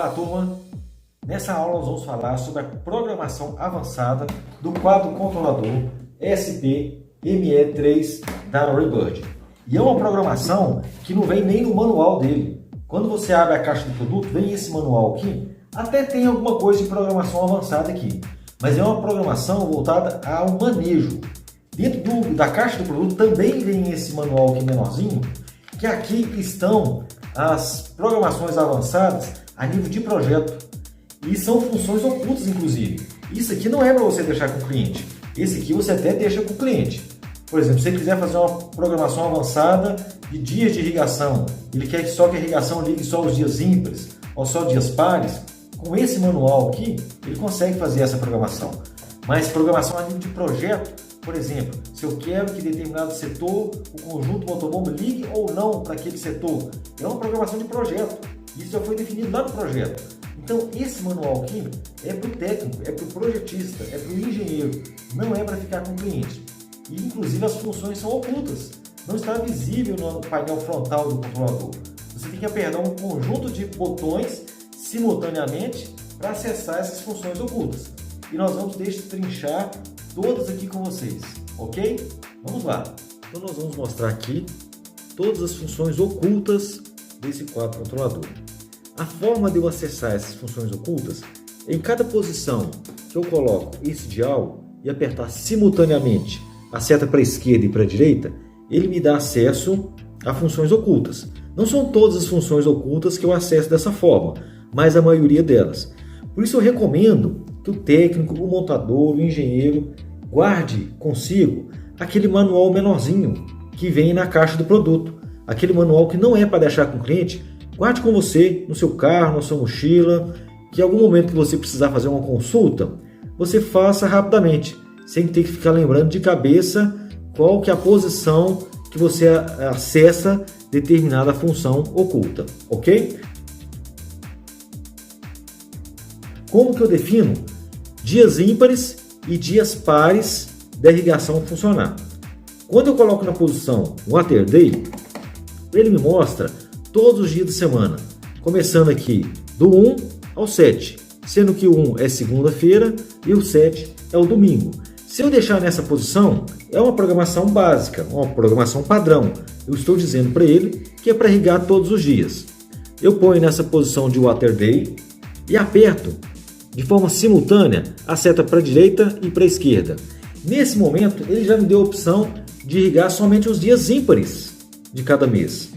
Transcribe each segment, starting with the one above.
Olá, turma! Nessa aula nós vamos falar sobre a programação avançada do quadro controlador SP-ME3 da Rebird. E é uma programação que não vem nem no manual dele. Quando você abre a caixa do produto, vem esse manual aqui. Até tem alguma coisa de programação avançada aqui, mas é uma programação voltada ao manejo. Dentro da caixa do produto também vem esse manual aqui menorzinho, que aqui estão as programações avançadas a nível de projeto. E são funções ocultas, inclusive. Isso aqui não é para você deixar com o cliente. Esse aqui você até deixa com o cliente. Por exemplo, se você quiser fazer uma programação avançada de dias de irrigação, ele quer que a irrigação ligue só os dias ímpares ou só dias pares, com esse manual aqui, ele consegue fazer essa programação. Mas programação a nível de projeto, por exemplo, se eu quero que determinado setor, o conjunto motomóvel ligue ou não para aquele setor, é uma programação de projeto. Isso já foi definido lá no projeto. Então, esse manual aqui é para o técnico, é para o projetista, é para o engenheiro, não é para ficar com o cliente. E, inclusive, as funções são ocultas, não está visível no painel frontal do controlador. Você tem que apertar um conjunto de botões simultaneamente para acessar essas funções ocultas. E nós vamos destrinchar todas aqui com vocês, ok? Vamos lá. Então, nós vamos mostrar aqui todas as funções ocultas desse quadro controlador. A forma de eu acessar essas funções ocultas, em cada posição que eu coloco esse dial e apertar simultaneamente a seta para a esquerda e para a direita, ele me dá acesso a funções ocultas. Não são todas as funções ocultas que eu acesso dessa forma, mas a maioria delas. Por isso eu recomendo que o técnico, o montador, o engenheiro guarde consigo aquele manual menorzinho que vem na caixa do produto. Aquele manual que não é para deixar com o cliente, guarde com você, no seu carro, na sua mochila, que em algum momento que você precisar fazer uma consulta, você faça rapidamente, sem ter que ficar lembrando de cabeça qual que é a posição que você acessa determinada função oculta, ok? Como que eu defino dias ímpares e dias pares da irrigação funcionar? Quando eu coloco na posição Water Day, ele me mostra todos os dias da semana, começando aqui do 1 ao 7, sendo que o 1 é segunda-feira e o 7 é o domingo. Se eu deixar nessa posição, é uma programação básica, uma programação padrão. Eu estou dizendo para ele que é para irrigar todos os dias. Eu ponho nessa posição de Water Day e aperto de forma simultânea a seta para a direita e para a esquerda. Nesse momento, ele já me deu a opção de irrigar somente os dias ímpares de cada mês.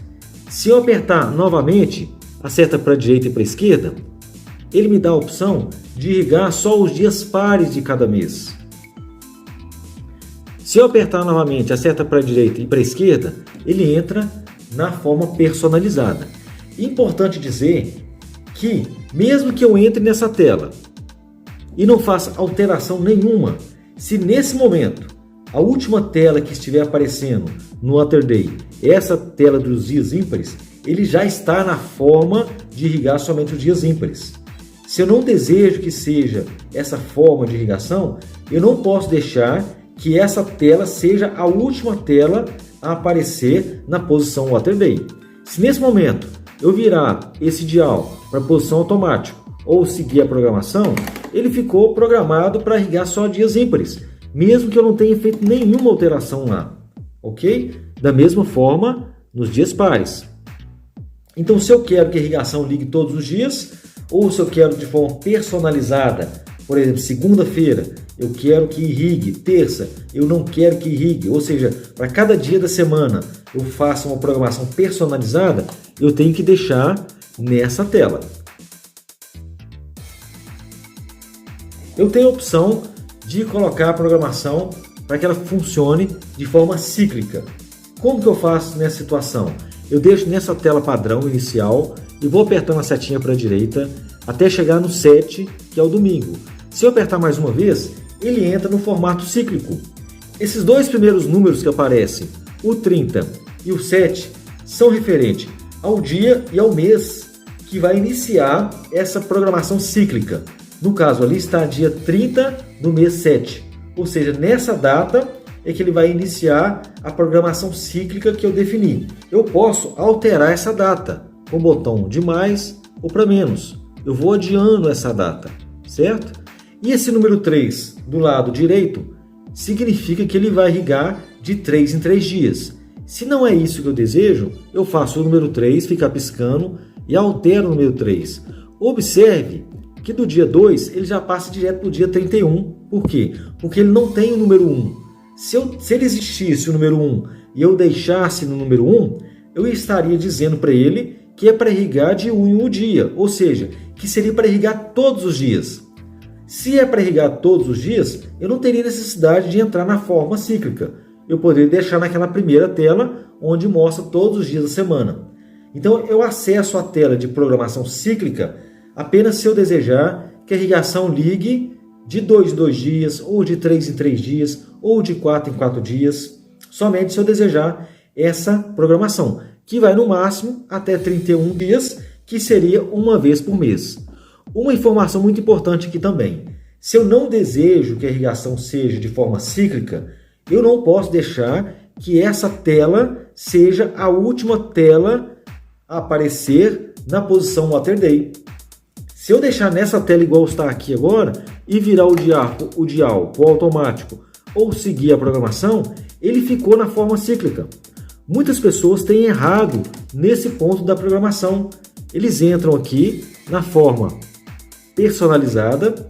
Se eu apertar novamente a seta para a direita e para a esquerda, ele me dá a opção de irrigar só os dias pares de cada mês. Se eu apertar novamente a seta para a direita e para a esquerda, ele entra na forma personalizada. Importante dizer que, mesmo que eu entre nessa tela e não faça alteração nenhuma, se nesse momento a última tela que estiver aparecendo no Water Day, essa tela dos dias ímpares, ele já está na forma de irrigar somente os dias ímpares. Se eu não desejo que seja essa forma de irrigação, eu não posso deixar que essa tela seja a última tela a aparecer na posição Water Day. Se nesse momento eu virar esse dial para a posição automática ou seguir a programação, ele ficou programado para irrigar só dias ímpares, mesmo que eu não tenha feito nenhuma alteração lá, ok? Da mesma forma, nos dias pares. Então, se eu quero que a irrigação ligue todos os dias, ou se eu quero de forma personalizada, por exemplo, segunda-feira, eu quero que irrigue, terça, eu não quero que irrigue, ou seja, para cada dia da semana eu faço uma programação personalizada, eu tenho que deixar nessa tela. Eu tenho a opção de colocar a programação para que ela funcione de forma cíclica. Como que eu faço nessa situação? Eu deixo nessa tela padrão inicial e vou apertando a setinha para a direita até chegar no 7, que é o domingo. Se eu apertar mais uma vez, ele entra no formato cíclico. Esses dois primeiros números que aparecem, o 30 e o 7, são referentes ao dia e ao mês que vai iniciar essa programação cíclica. No caso, ali está dia 30 do mês 7. Ou seja, nessa data é que ele vai iniciar a programação cíclica que eu defini. Eu posso alterar essa data com o botão de mais ou para menos. eu vou adiando essa data, certo? E esse número 3 do lado direito significa que ele vai irrigar de 3 em 3 dias. Se não é isso que eu desejo, eu faço o número 3 ficar piscando e altero o número 3. Observe que do dia 2 ele já passa direto para o dia 31. Por quê? Porque ele não tem o número 1. Se ele existisse o número 1 e eu deixasse no número 1, eu estaria dizendo para ele que é para irrigar de 1 em 1 dia, ou seja, que seria para irrigar todos os dias. Se é para irrigar todos os dias, eu não teria necessidade de entrar na forma cíclica. Eu poderia deixar naquela primeira tela onde mostra todos os dias da semana. Então eu acesso a tela de programação cíclica apenas se eu desejar que a irrigação ligue de 2 em 2 dias, ou de 3 em 3 dias, ou de 4 em 4 dias, somente se eu desejar essa programação, que vai no máximo até 31 dias, que seria uma vez por mês. Uma informação muito importante aqui também: se eu não desejo que a irrigação seja de forma cíclica, eu não posso deixar que essa tela seja a última tela a aparecer na posição Water Day. Se eu deixar nessa tela igual está aqui agora e virar o dial para o automático ou seguir a programação, ele ficou na forma cíclica. Muitas pessoas têm errado nesse ponto da programação. Eles entram aqui na forma personalizada,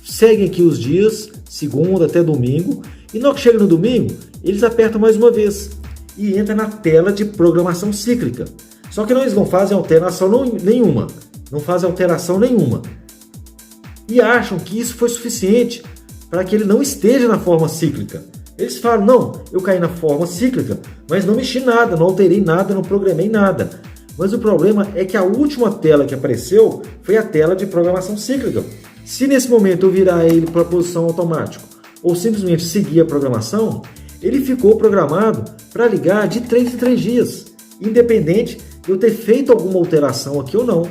seguem aqui os dias, segunda até domingo, e na hora que chega no domingo, eles apertam mais uma vez e entra na tela de programação cíclica. Só que eles não fazem alteração nenhuma. Não fazem alteração nenhuma. E acham que isso foi suficiente para que ele não esteja na forma cíclica. Eles falam: não, eu caí na forma cíclica, mas não mexi nada, não alterei nada, não programei nada. Mas o problema é que a última tela que apareceu foi a tela de programação cíclica. Se nesse momento eu virar ele para a posição automática ou simplesmente seguir a programação, ele ficou programado para ligar de 3 em 3 dias, independente de eu ter feito alguma alteração aqui ou não.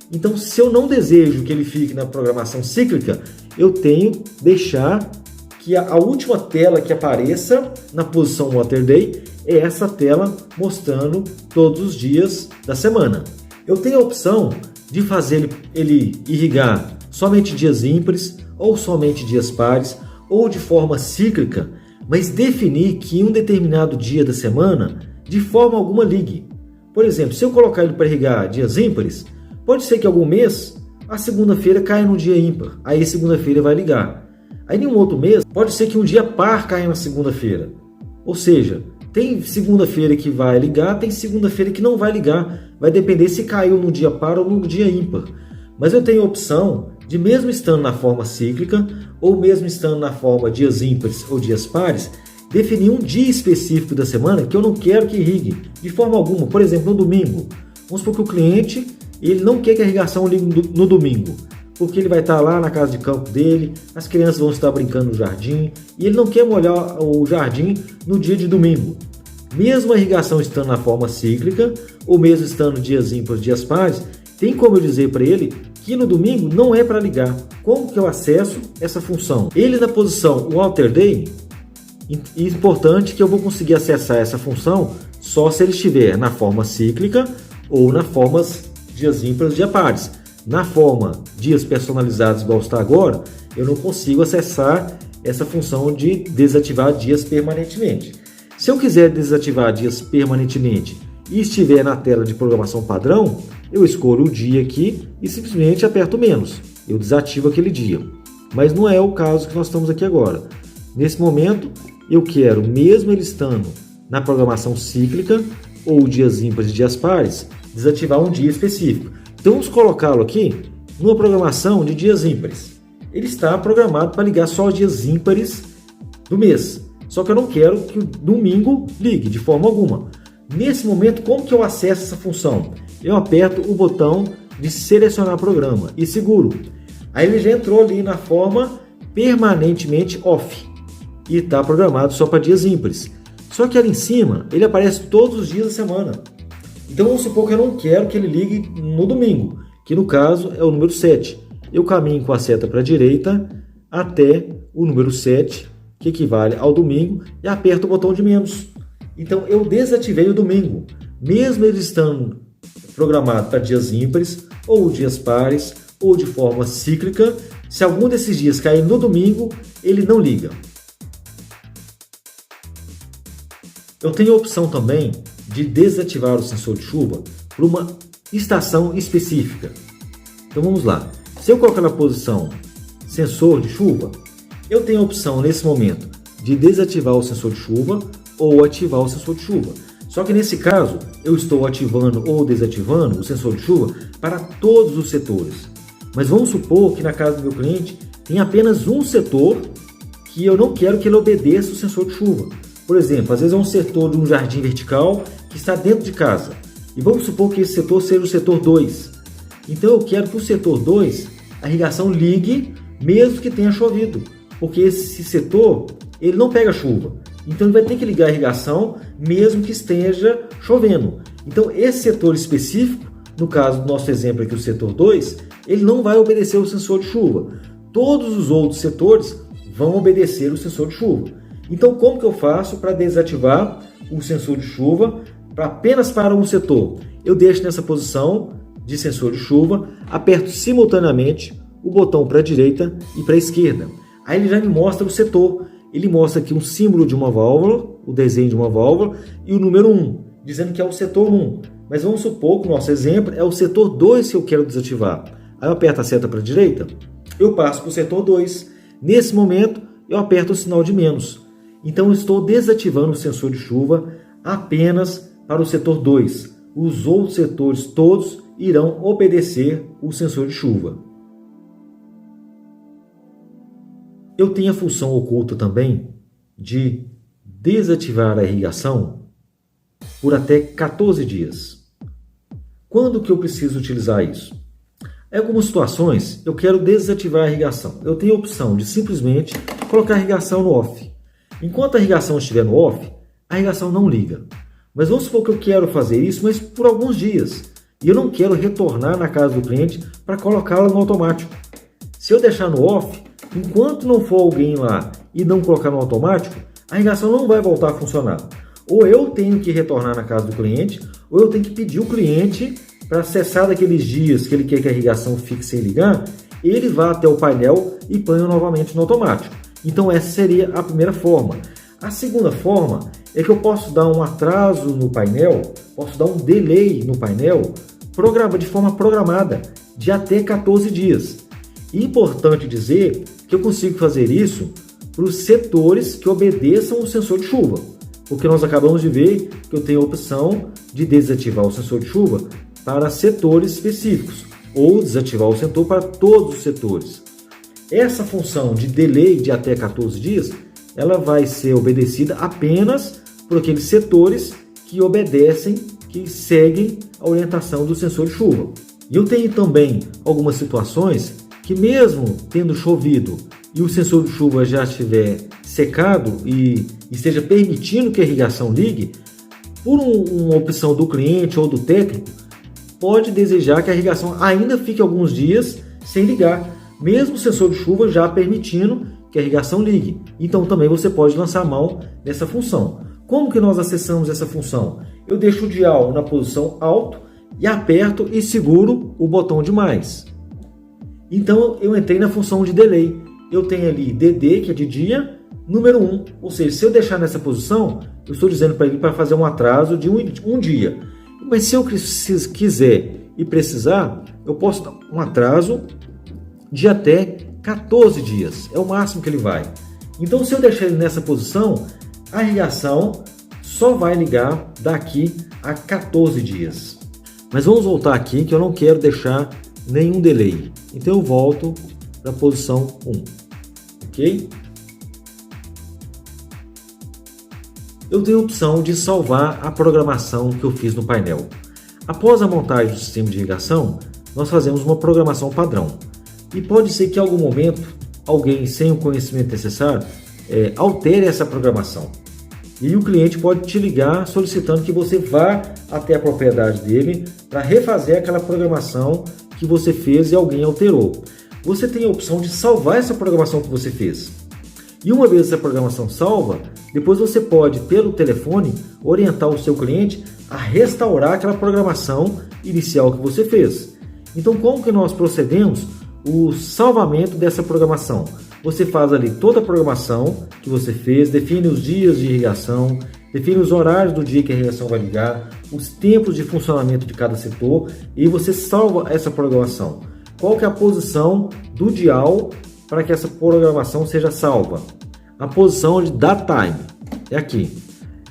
Então, se eu não desejo que ele fique na programação cíclica, eu tenho que deixar que a última tela que apareça na posição Water Day é essa tela mostrando todos os dias da semana. Eu tenho a opção de fazer ele irrigar somente dias ímpares, ou somente dias pares, ou de forma cíclica, mas definir que em um determinado dia da semana, de forma alguma ligue. Por exemplo, se eu colocar ele para irrigar dias ímpares, pode ser que algum mês a segunda-feira caia no dia ímpar, aí segunda-feira vai ligar. Aí em um outro mês, pode ser que um dia par caia na segunda-feira. Ou seja, tem segunda-feira que vai ligar, tem segunda-feira que não vai ligar. Vai depender se caiu no dia par ou no dia ímpar. Mas eu tenho a opção de, mesmo estando na forma cíclica, ou mesmo estando na forma dias ímpares ou dias pares, definir um dia específico da semana que eu não quero que irrigue, de forma alguma. Por exemplo, no domingo. Vamos supor que o cliente ele não quer que a irrigação ligue no domingo, porque ele vai estar lá na casa de campo dele, as crianças vão estar brincando no jardim, e ele não quer molhar o jardim no dia de domingo. Mesmo a irrigação estando na forma cíclica, ou mesmo estando dias ímpares, dias pares, tem como eu dizer para ele que no domingo não é para ligar. Como que eu acesso essa função? Ele na posição Water Day, importante que eu vou conseguir acessar essa função só se ele estiver na forma cíclica ou na forma dias ímpares, dias pares. Na forma dias personalizados igual está agora, eu não consigo acessar essa função de desativar dias permanentemente. Se eu quiser desativar dias permanentemente e estiver na tela de programação padrão, eu escolho o dia aqui e simplesmente aperto menos. Eu desativo aquele dia. Mas não é o caso que nós estamos aqui agora. Nesse momento, eu quero, mesmo ele estando na programação cíclica ou dias ímpares e dias pares, desativar um dia específico. Então vamos colocá-lo aqui numa programação de dias ímpares. Ele está programado para ligar só os dias ímpares do mês. Só que eu não quero que o domingo ligue de forma alguma. Nesse momento, como que eu acesso essa função? Eu aperto o botão de selecionar programa e seguro. Aí ele já entrou ali na forma permanentemente off e está programado só para dias ímpares. Só que ali em cima ele aparece todos os dias da semana. Então vamos supor que eu não quero que ele ligue no domingo, que no caso é o número 7. Eu caminho com a seta para a direita até o número 7, que equivale ao domingo, e aperto o botão de menos. Então eu desativei o domingo, mesmo ele estando programado para dias ímpares, ou dias pares, ou de forma cíclica. Se algum desses dias cair no domingo, ele não liga. Eu tenho a opção também de desativar o sensor de chuva por uma estação específica. Então vamos lá. Se eu colocar na posição sensor de chuva, eu tenho a opção nesse momento de desativar o sensor de chuva ou ativar o sensor de chuva. Só que nesse caso, eu estou ativando ou desativando o sensor de chuva para todos os setores. Mas vamos supor que na casa do meu cliente tem apenas um setor que eu não quero que ele obedeça o sensor de chuva. Por exemplo, às vezes é um setor de um jardim vertical que está dentro de casa. E vamos supor que esse setor seja o setor 2. Então eu quero que o setor 2, a irrigação ligue mesmo que tenha chovido. Porque esse setor, ele não pega chuva. Então ele vai ter que ligar a irrigação mesmo que esteja chovendo. Então esse setor específico, no caso do nosso exemplo aqui, o setor 2, ele não vai obedecer o sensor de chuva. Todos os outros setores vão obedecer o sensor de chuva. Então como que eu faço para desativar o sensor de chuva apenas para um setor? Eu deixo nessa posição de sensor de chuva, aperto simultaneamente o botão para a direita e para a esquerda. Aí ele já me mostra o setor. Ele mostra aqui um símbolo de uma válvula, o desenho de uma válvula e o número 1, dizendo que é o setor 1. Mas vamos supor que o nosso exemplo é o setor 2 que eu quero desativar. Aí eu aperto a seta para a direita, eu passo para o setor 2. Nesse momento, eu aperto o sinal de menos. Então eu estou desativando o sensor de chuva apenas para o setor 2. Os outros setores todos irão obedecer o sensor de chuva. Eu tenho a função oculta também de desativar a irrigação por até 14 dias. Quando que eu preciso utilizar isso? Em algumas situações eu quero desativar a irrigação. Eu tenho a opção de simplesmente colocar a irrigação no off. Enquanto a irrigação estiver no off, a irrigação não liga. Mas vamos supor que eu quero fazer isso, mas por alguns dias. E eu não quero retornar na casa do cliente para colocá-la no automático. Se eu deixar no off, enquanto não for alguém lá e não colocar no automático, a irrigação não vai voltar a funcionar. Ou eu tenho que retornar na casa do cliente, ou eu tenho que pedir o cliente para cessar daqueles dias que ele quer que a irrigação fique sem ligar, ele vá até o painel e ponha novamente no automático. Então essa seria a primeira forma. A segunda forma é que eu posso dar um atraso no painel, posso dar um delay no painel, de forma programada, de até 14 dias. E importante dizer que eu consigo fazer isso para os setores que obedeçam o sensor de chuva. Porque nós acabamos de ver que eu tenho a opção de desativar o sensor de chuva para setores específicos, ou desativar o sensor para todos os setores. Essa função de delay de até 14 dias, ela vai ser obedecida apenas por aqueles setores que obedecem, que seguem a orientação do sensor de chuva. E eu tenho também algumas situações que mesmo tendo chovido e o sensor de chuva já estiver secado e esteja permitindo que a irrigação ligue, por uma opção do cliente ou do técnico, pode desejar que a irrigação ainda fique alguns dias sem ligar, mesmo o sensor de chuva já permitindo que a irrigação ligue. Então também você pode lançar mão dessa função. Como que nós acessamos essa função? Eu deixo o dial na posição alto e aperto e seguro o botão de mais. Então eu entrei na função de delay. Eu tenho ali DD, que é de dia, número 1. Ou seja, se eu deixar nessa posição, eu estou dizendo para ele para fazer um atraso de um dia. Mas se eu quiser e precisar, eu posso dar um atraso de até 14 dias. É o máximo que ele vai. Então se eu deixar ele nessa posição, a irrigação só vai ligar daqui a 14 dias. Mas vamos voltar aqui que eu não quero deixar nenhum delay. Então eu volto para a posição 1. Ok? Eu tenho a opção de salvar a programação que eu fiz no painel. Após a montagem do sistema de irrigação, nós fazemos uma programação padrão. E pode ser que em algum momento alguém sem o conhecimento necessário altere essa programação. E o cliente pode te ligar solicitando que você vá até a propriedade dele para refazer aquela programação que você fez e alguém alterou. Você tem a opção de salvar essa programação que você fez. E uma vez essa programação salva, depois você pode, pelo telefone, orientar o seu cliente a restaurar aquela programação inicial que você fez. Então, como que nós procedemos? O salvamento dessa programação. Você faz ali toda a programação que você fez, define os dias de irrigação, define os horários do dia que a irrigação vai ligar, os tempos de funcionamento de cada setor e você salva essa programação. Qual que é a posição do dial para que essa programação seja salva? A posição de Datetime é aqui.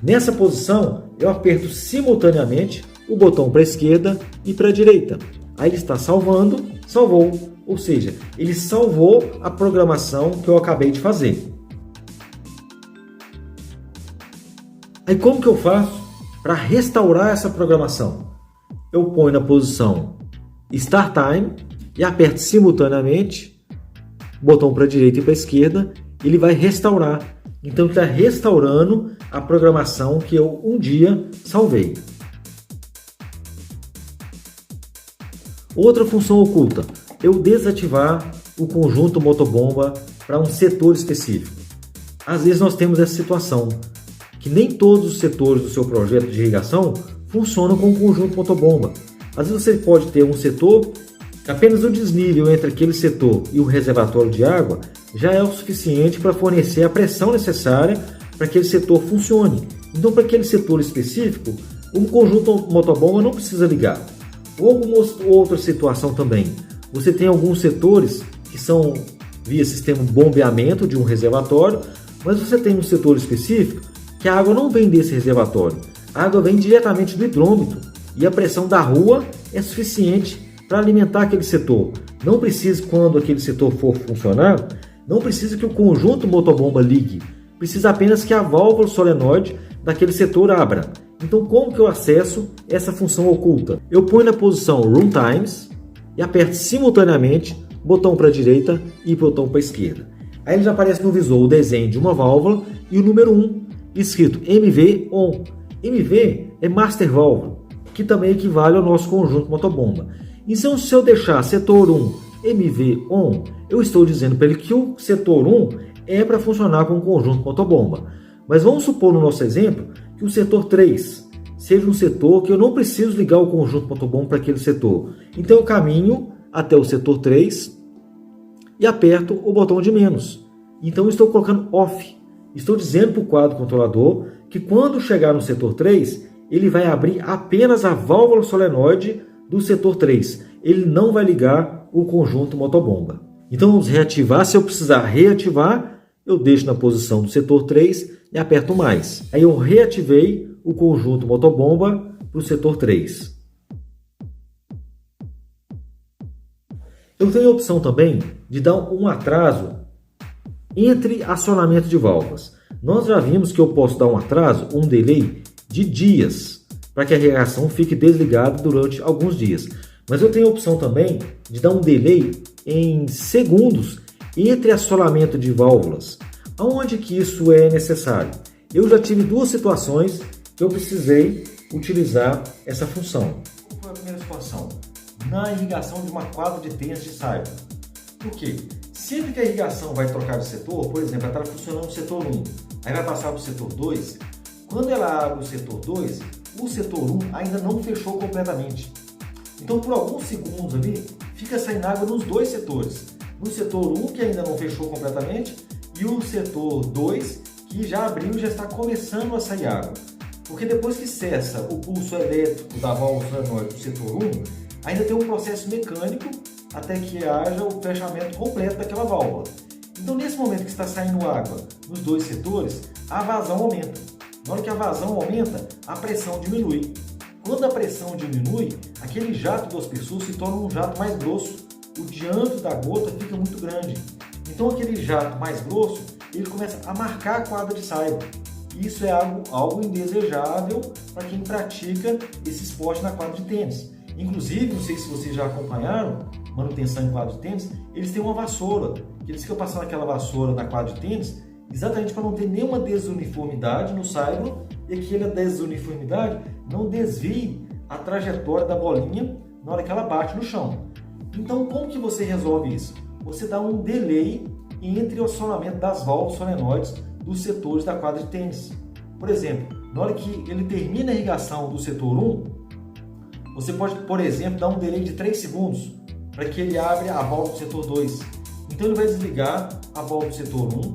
Nessa posição, eu aperto simultaneamente o botão para a esquerda e para a direita. Aí ele está salvando, salvou, ou seja, ele salvou a programação que eu acabei de fazer. Aí como que eu faço para restaurar essa programação? Eu ponho na posição Start Time e aperto simultaneamente o botão para a direita e para a esquerda, ele vai restaurar. Então ele está restaurando a programação que eu um dia salvei. Outra função oculta, eu desativar o conjunto motobomba para um setor específico. Às vezes nós temos essa situação, que nem todos os setores do seu projeto de irrigação funcionam com o conjunto motobomba. Às vezes você pode ter um setor que apenas o desnível entre aquele setor e o reservatório de água já é o suficiente para fornecer a pressão necessária para que aquele setor funcione. Então, para aquele setor específico, o conjunto motobomba não precisa ligar. Ou alguma outra situação também. Você tem alguns setores que são via sistema de bombeamento de um reservatório, mas você tem um setor específico que a água não vem desse reservatório. A água vem diretamente do hidrômetro e a pressão da rua é suficiente para alimentar aquele setor. Não precisa, quando aquele setor for funcionar, não precisa que o conjunto motobomba ligue. Precisa apenas que a válvula solenoide daquele setor abra. Então, como que eu acesso essa função oculta? Eu ponho na posição Run Times e aperto simultaneamente o botão para a direita e o botão para a esquerda. Aí ele já aparece no visor o desenho de uma válvula e o número 1, escrito MV ON. MV é Master Válvula, que também equivale ao nosso conjunto motobomba. Então, se eu deixar setor 1 MV ON, eu estou dizendo para ele que o setor 1 é para funcionar com o conjunto motobomba. Mas vamos supor no nosso exemplo que o setor 3 seja um setor que eu não preciso ligar o conjunto motobomba para aquele setor. Então eu caminho até o setor 3 e aperto o botão de menos. Então eu estou colocando off. Estou dizendo para o quadro controlador que quando chegar no setor 3, ele vai abrir apenas a válvula solenoide do setor 3. Ele não vai ligar o conjunto motobomba. Então vamos reativar. Se eu precisar reativar, eu deixo na posição do setor 3 e aperto mais. Aí eu reativei o conjunto motobomba para o setor 3. Eu tenho a opção também de dar um atraso entre acionamento de válvulas. Nós já vimos que eu posso dar um atraso, um delay de dias, para que a irrigação fique desligada durante alguns dias. Mas eu tenho a opção também de dar um delay em segundos entre acionamento de válvulas. Aonde que isso é necessário? Eu já tive duas situações que eu precisei utilizar essa função. Qual foi a primeira situação? Na irrigação de uma quadra de tênis de saibro. Por quê? Sempre que a irrigação vai trocar de setor, por exemplo, ela está funcionando no setor 1, aí vai passar para o setor 2, quando ela abre o setor 2, o setor 1 ainda não fechou completamente. Então, por alguns segundos ali, fica saindo água nos dois setores. No setor 1, que ainda não fechou completamente, e o setor 2, que já abriu e já está começando a sair água. Porque depois que cessa o pulso elétrico da válvula solenoide do setor 1, ainda tem um processo mecânico até que haja o fechamento completo daquela válvula. Então, nesse momento que está saindo água nos dois setores, a vazão aumenta. Na hora que a vazão aumenta, a pressão diminui. Quando a pressão diminui, aquele jato do aspersor se torna um jato mais grosso. O diâmetro da gota fica muito grande. Então aquele jato mais grosso, ele começa a marcar a quadra de saibro. Isso é algo indesejável para quem pratica esse esporte na quadra de tênis. Inclusive, não sei se vocês já acompanharam manutenção em quadra de tênis, eles têm uma vassoura. Eles ficam passando aquela vassoura na quadra de tênis exatamente para não ter nenhuma desuniformidade no saibro e aquela desuniformidade não desvie a trajetória da bolinha na hora que ela bate no chão. Então, como que você resolve isso? Você dá um delay entre o acionamento das válvulas solenoides dos setores da quadra de tênis. Por exemplo, na hora que ele termina a irrigação do setor 1, Você pode, por exemplo, dar um delay de 3 segundos para que ele abra a válvula do setor 2. Então ele vai desligar a válvula do setor 1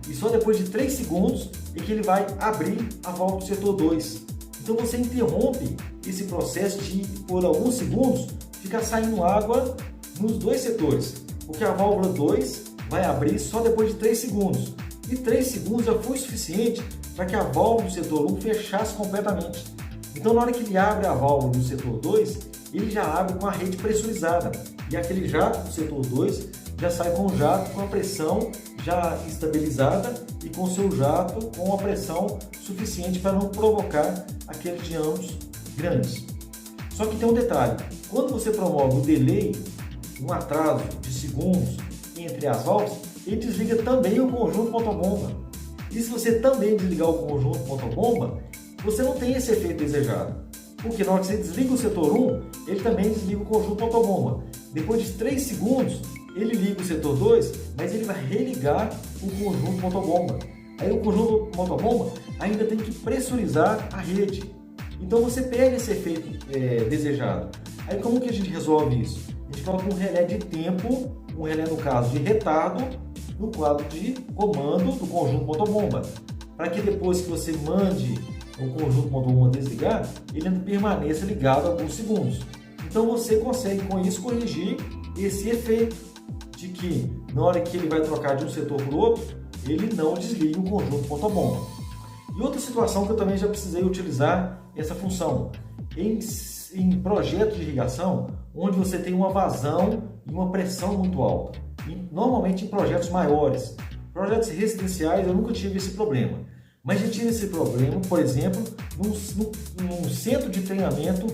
e só depois de 3 segundos é que ele vai abrir a válvula do setor 2. Então você interrompe esse processo de, por alguns segundos, ficar saindo água nos dois setores, porque a válvula 2 vai abrir só depois de 3 segundos. E 3 segundos já foi suficiente para que a válvula do setor 1 fechasse completamente. Então na hora que ele abre a válvula do setor 2, ele já abre com a rede pressurizada. E aquele jato do setor 2 já sai com o jato com a pressão já estabilizada e com seu jato com a pressão suficiente para não provocar aqueles diâmetros grandes. Só que tem um detalhe, quando você promove o delay, um atraso de segundos entre as válvulas, ele desliga também o conjunto motobomba. E se você também desligar o conjunto motobomba, você não tem esse efeito desejado. Porque na hora que você desliga o setor 1, ele também desliga o conjunto motobomba. Depois de 3 segundos, ele liga o setor 2, mas ele vai religar o conjunto motobomba. Aí o conjunto motobomba ainda tem que pressurizar a rede. Então você perde esse efeito desejado. Aí como que a gente resolve isso? A gente coloca um relé de tempo, um relé no caso de retardo, no quadro de comando do conjunto motobomba. Para que depois que você mande o conjunto motobomba desligar, ele permaneça ligado alguns segundos. Então você consegue com isso corrigir esse efeito de que na hora que ele vai trocar de um setor para o outro, ele não desliga o conjunto motobomba. E outra situação que eu também já precisei utilizar essa função, em projetos de irrigação, onde você tem uma vazão e uma pressão muito alta. E, normalmente em projetos maiores. Projetos residenciais eu nunca tive esse problema. Mas já tive esse problema, por exemplo, num centro de treinamento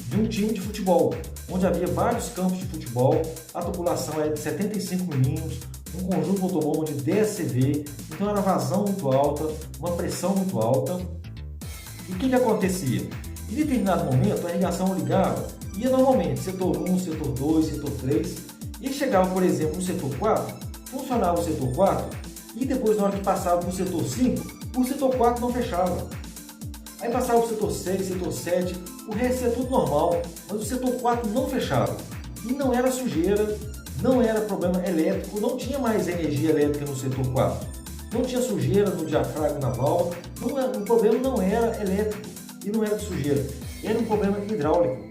de um time de futebol, onde havia vários campos de futebol, a tubulação era de 75 milímetros, um conjunto motobomba de 10 CV, então era vazão muito alta, uma pressão muito alta. E o que acontecia? Em determinado momento a irrigação ligava, ia normalmente setor 1, setor 2, setor 3, e chegava, por exemplo, no setor 4, funcionava o setor 4, e depois na hora que passava para o setor 5, o setor 4 não fechava. Aí passava o setor 6, setor 7, o resto é tudo normal, mas o setor 4 não fechava. E não era sujeira, não era problema elétrico, não tinha mais energia elétrica no setor 4. Não tinha sujeira no diafragma na válvula, o problema não era elétrico e não era de sujeira, era um problema hidráulico.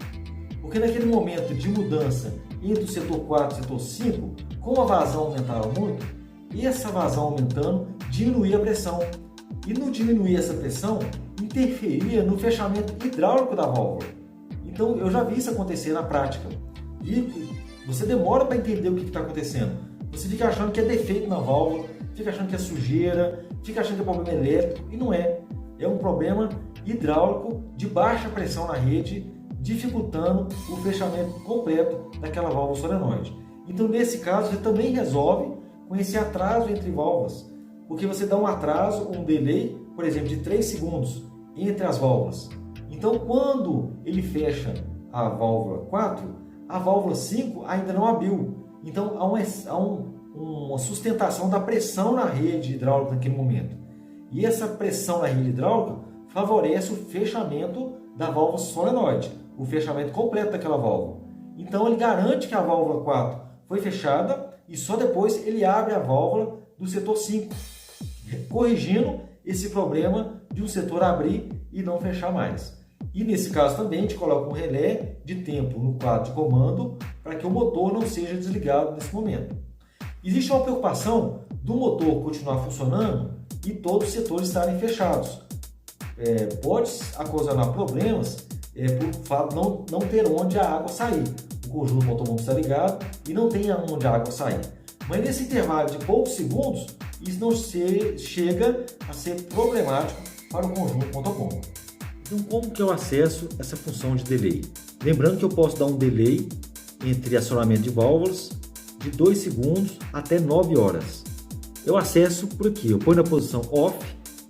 Porque naquele momento de mudança entre o setor 4 e o setor 5, como a vazão aumentava muito, e essa vazão aumentando diminuía a pressão. E no diminuir essa pressão, interferia no fechamento hidráulico da válvula. Então eu já vi isso acontecer na prática. E você demora para entender o que está acontecendo. Você fica achando que é defeito na válvula, fica achando que é sujeira, fica achando que é problema elétrico, e não é. É um problema hidráulico de baixa pressão na rede, dificultando o fechamento completo daquela válvula solenoide. Então nesse caso você também resolve com esse atraso entre válvulas. Porque você dá um atraso, um delay, por exemplo, de 3 segundos entre as válvulas. Então, quando ele fecha a válvula 4, a válvula 5 ainda não abriu. Então, há uma sustentação da pressão na rede hidráulica naquele momento. E essa pressão na rede hidráulica favorece o fechamento da válvula solenoide, o fechamento completo daquela válvula. Então, ele garante que a válvula 4 foi fechada e só depois ele abre a válvula do setor 5. Corrigindo esse problema de um setor abrir e não fechar mais. E nesse caso também a gente coloca um relé de tempo no quadro de comando para que o motor não seja desligado nesse momento. Existe uma preocupação do motor continuar funcionando e todos os setores estarem fechados. Pode ocasionar problemas por fato de não ter onde a água sair. O conjunto motobomba está ligado e não tem onde a água sair. Mas nesse intervalo de poucos segundos, isso não chega a ser problemático para o conjunto motobomba. Então, como que eu acesso essa função de delay? Lembrando que eu posso dar um delay entre acionamento de válvulas de 2 segundos até 9 horas. Eu acesso por aqui, eu ponho na posição off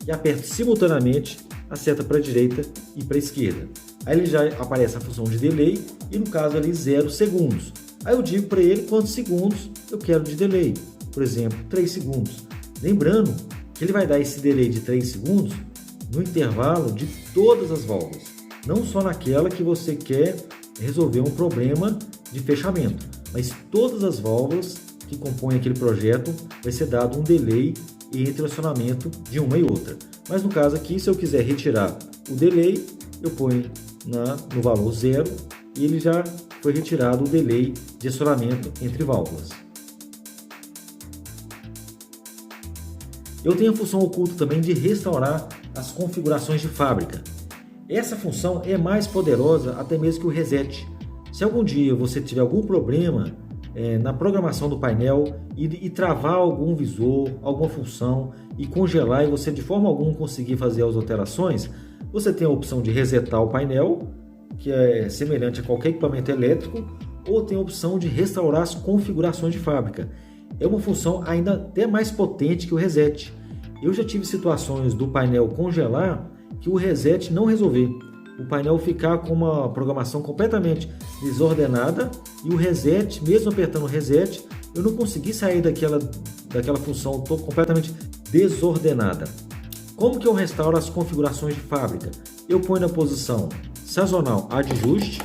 e aperto simultaneamente a seta para a direita e para a esquerda. Aí ele já aparece a função de delay e no caso ali 0 segundos. Aí eu digo para ele quantos segundos eu quero de delay, por exemplo, 3 segundos. Lembrando que ele vai dar esse delay de 3 segundos no intervalo de todas as válvulas, não só naquela que você quer resolver um problema de fechamento, mas todas as válvulas que compõem aquele projeto vai ser dado um delay entre o acionamento de uma e outra. Mas no caso aqui, se eu quiser retirar o delay, eu ponho no valor 0 e ele já foi retirado o delay de acionamento entre válvulas. Eu tenho a função oculta também de restaurar as configurações de fábrica. Essa função é mais poderosa até mesmo que o reset. Se algum dia você tiver algum problema na programação do painel e travar algum visor, alguma função e congelar e você de forma alguma conseguir fazer as alterações, você tem a opção de resetar o painel, que é semelhante a qualquer equipamento elétrico, ou tem a opção de restaurar as configurações de fábrica. É uma função ainda até mais potente que o reset. Eu já tive situações do painel congelar que o reset não resolver. O painel ficar com uma programação completamente desordenada e o reset, mesmo apertando o reset, eu não consegui sair daquela função completamente desordenada. Como que eu restauro as configurações de fábrica? Eu ponho na posição sazonal adjuste,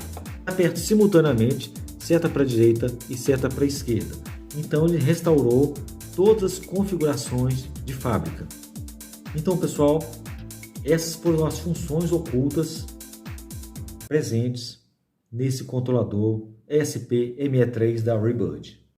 aperto simultaneamente seta para a direita e seta para a esquerda. Então ele restaurou todas as configurações de fábrica. Então, pessoal, essas foram as funções ocultas presentes nesse controlador ESP-ME3 da Rebird.